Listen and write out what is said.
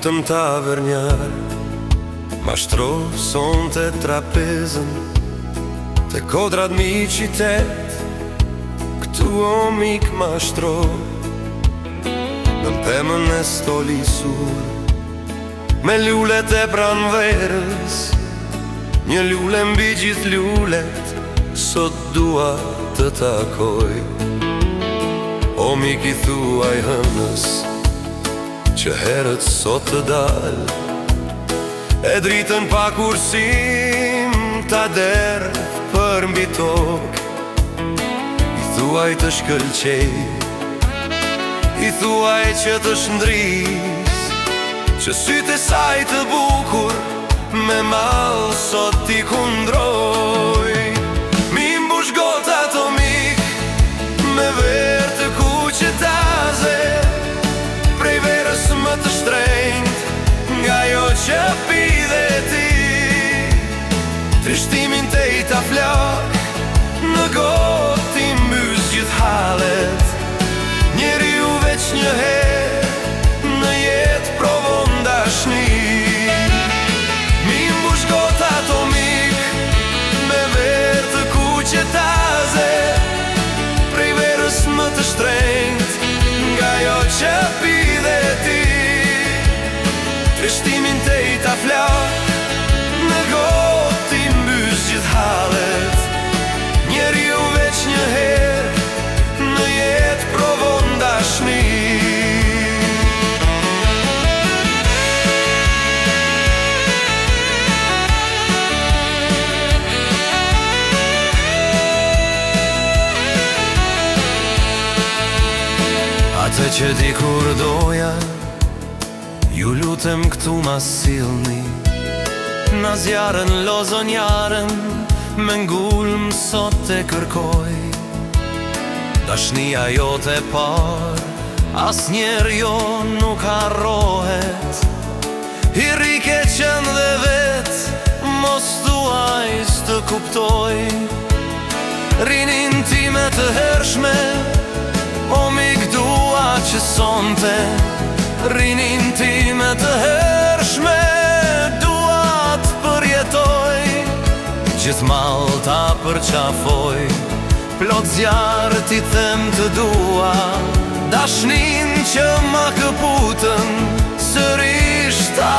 Lutëm taverniar, mashtro son të trapezën, të kodrat mi qitet, këtu o mik mashtro. Në pëmën e stolisur, me lullet e pranverës, një lulle mbi gjithë lullet, sot dua të takoj. O mik i thuaj hënës, që herët sot të dal, e dritën pa kursim ta derë për mbi tokë. I thuaj të shkëlqej, i thuaj që të shndris, që sytë e saj të bukur me mal sot t'i kundroj. Mi mbush gotat o mik, me verë të kuqetaze, prej verës më të shtrenjt, nga jo që pide ti. Trishtimin te i ta flak, në gotë ti mbys gjithë halet. Njeri u veç një herë, në jetë provon dashni. Mi mbush gotat o mik, me verë të kuqetaze, prej verës më të shtrenjt, nga jo që pide ti. Trishtimin te i ta flak, në gotë ti mbys gjithë halet. Njeri u veç një herë, në jetë provon dashni. Atë që di kur doja, ju lutem këtu ma silni. Na zjarën lozonjarën, me ngulm sot e kërkoj. Dashnia jote par, as njerë jo nuk harrohet. I rike qënë dhe vet, mos thuaj s'të kuptoj. Rinin time të hershme, o mik dua që sonte. Rinin time të hershme, dua të përjetoj. Gjithë mal ta përqafoj, plot zjarë ti them të dua. Dashnin që ma këputën, sërish ta